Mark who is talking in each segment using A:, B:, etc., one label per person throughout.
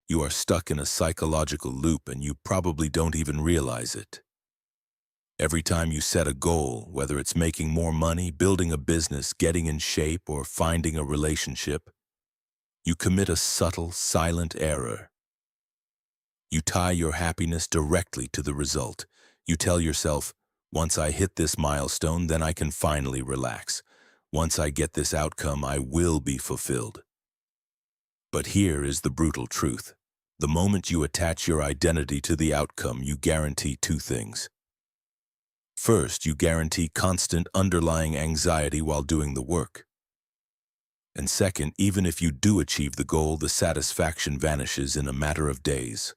A: You are stuck in a psychological loop and you probably don't even realize it. Every time you set a goal, whether it's making more money, building a business, getting in shape, or finding a relationship, you commit a subtle, silent error. You tie your happiness directly to the result. You tell yourself, once I hit this milestone, then I can finally relax. Once I get this outcome, I will be fulfilled. But here is the brutal truth. The moment you attach your identity to the outcome, you guarantee two things. First, you guarantee constant underlying anxiety while doing the work. And second, even if you do achieve the goal, the satisfaction vanishes in a matter of days.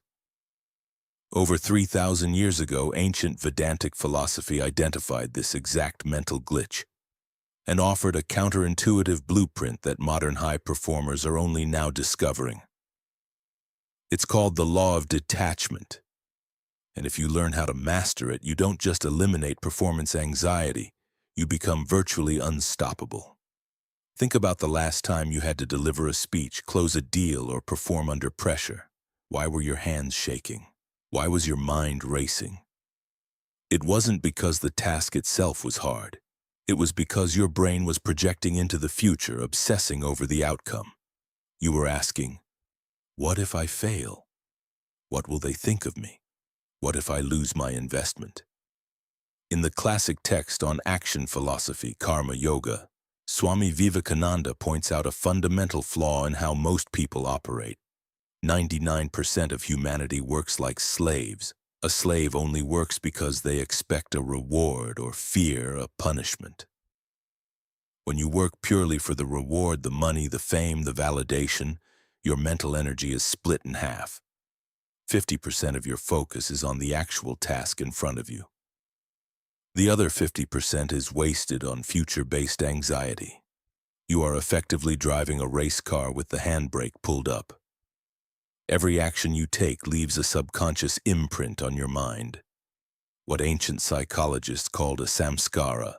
A: Over 3,000 years ago, ancient Vedantic philosophy identified this exact mental glitch and offered a counterintuitive blueprint that modern high performers are only now discovering. It's called the Law of Detachment. And if you learn how to master it, you don't just eliminate performance anxiety, you become virtually unstoppable. Think about the last time you had to deliver a speech, close a deal, or perform under pressure. Why were your hands shaking? Why was your mind racing? It wasn't because the task itself was hard. It was because your brain was projecting into the future, obsessing over the outcome. You were asking, what if I fail? What will they think of me? What if I lose my investment? In the classic text on action philosophy, Karma Yoga, Swami Vivekananda points out a fundamental flaw in how most people operate. 99% of humanity works like slaves. A slave only works because they expect a reward or fear a punishment. When you work purely for the reward, the money, the fame, the validation, your mental energy is split in half. 50% of your focus is on the actual task in front of you. The other 50% is wasted on future-based anxiety. You are effectively driving a race car with the handbrake pulled up. Every action you take leaves a subconscious imprint on your mind, what ancient psychologists called a samskara.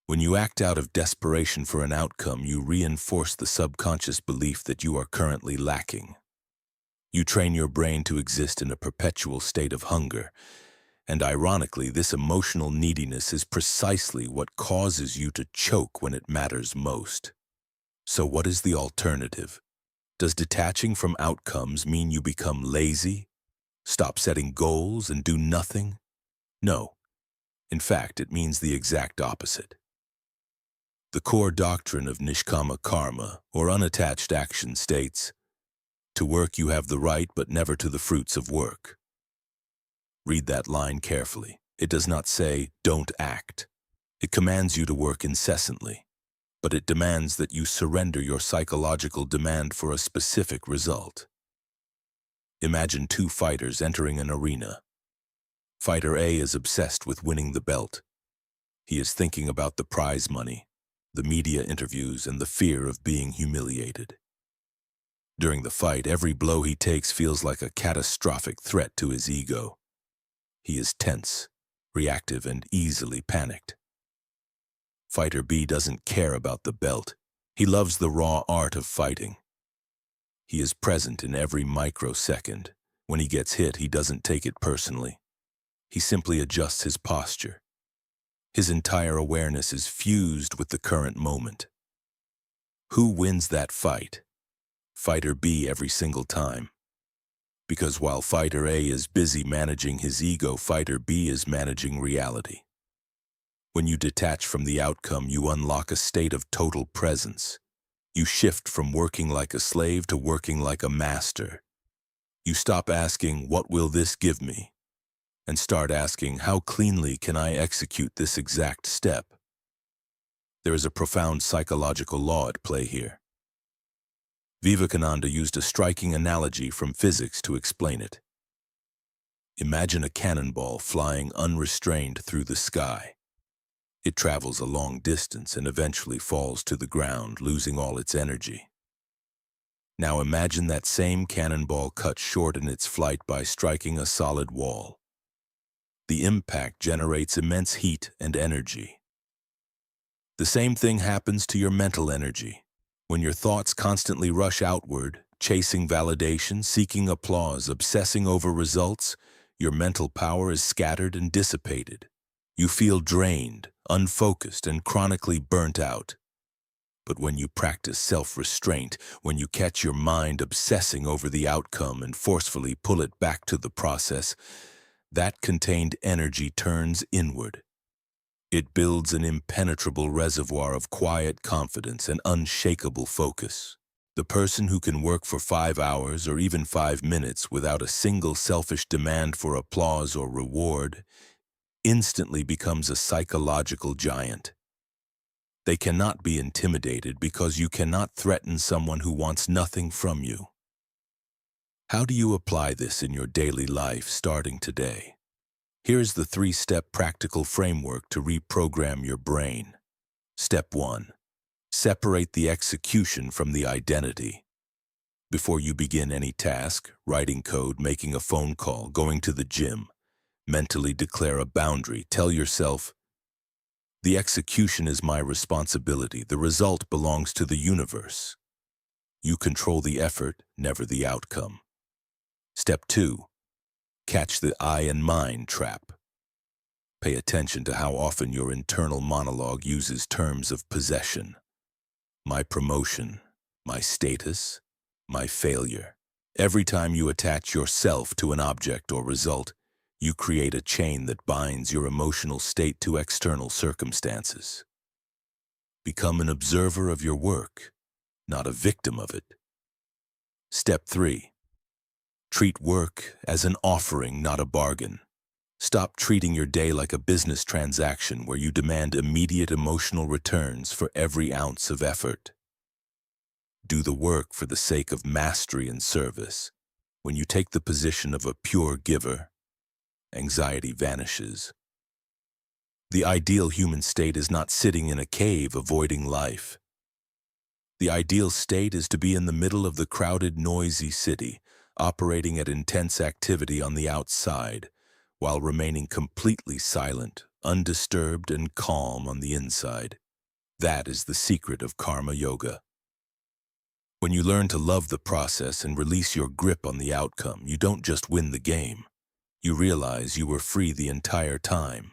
A: When you act out of desperation for an outcome, you reinforce the subconscious belief that you are currently lacking. You train your brain to exist in a perpetual state of hunger, and ironically, this emotional neediness is precisely what causes you to choke when it matters most. So what is the alternative? Does detaching from outcomes mean you become lazy, stop setting goals, and do nothing? No. In fact, it means the exact opposite. The core doctrine of Nishkama Karma, or unattached action, states, "To work you have the right, but never to the fruits of work." Read that line carefully. It does not say, "Don't act." It commands you to work incessantly, but it demands that you surrender your psychological demand for a specific result. Imagine two fighters entering an arena. Fighter A is obsessed with winning the belt. He is thinking about the prize money, the media interviews, and the fear of being humiliated. During the fight, every blow he takes feels like a catastrophic threat to his ego. He is tense, reactive, and easily panicked. Fighter B doesn't care about the belt. He loves the raw art of fighting. He is present in every microsecond. When he gets hit, he doesn't take it personally. He simply adjusts his posture. His entire awareness is fused with the current moment. Who wins that fight? Fighter B every single time. Because while Fighter A is busy managing his ego, Fighter B is managing reality. When you detach from the outcome, you unlock a state of total presence. You shift from working like a slave to working like a master. You stop asking, "What will this give me?" and start asking, "How cleanly can I execute this exact step?" There is a profound psychological law at play here. Vivekananda used a striking analogy from physics to explain it. Imagine a cannonball flying unrestrained through the sky. It travels a long distance and eventually falls to the ground, losing all its energy. Now imagine that same cannonball cut short in its flight by striking a solid wall. The impact generates immense heat and energy. The same thing happens to your mental energy. When your thoughts constantly rush outward, chasing validation, seeking applause, obsessing over results, your mental power is scattered and dissipated. You feel drained, unfocused, and chronically burnt out. But when you practice self-restraint, when you catch your mind obsessing over the outcome and forcefully pull it back to the process, that contained energy turns inward. It builds an impenetrable reservoir of quiet confidence and unshakable focus. The person who can work for 5 hours or even 5 minutes without a single selfish demand for applause or reward instantly becomes a psychological giant. They cannot be intimidated because you cannot threaten someone who wants nothing from you. How do you apply this in your daily life starting today? Here's the 3-step practical framework to reprogram your brain. Step 1. Separate the execution from the identity. Before you begin any task, writing code, making a phone call, going to the gym, mentally declare a boundary. Tell yourself, the execution is my responsibility. The result belongs to the universe. You control the effort, never the outcome. Step 2. Catch the I and mine trap. Pay attention to how often your internal monologue uses terms of possession. My promotion, my status, my failure. Every time you attach yourself to an object or result, you create a chain that binds your emotional state to external circumstances. Become an observer of your work, not a victim of it. Step 3. Treat work as an offering, not a bargain. Stop treating your day like a business transaction where you demand immediate emotional returns for every ounce of effort. Do the work for the sake of mastery and service. When you take the position of a pure giver, anxiety vanishes. The ideal human state is not sitting in a cave avoiding life. The ideal state is to be in the middle of the crowded, noisy city, operating at intense activity on the outside, while remaining completely silent, undisturbed, and calm on the inside. That is the secret of karma yoga. When you learn to love the process and release your grip on the outcome, you don't just win the game. You realize you were free the entire time.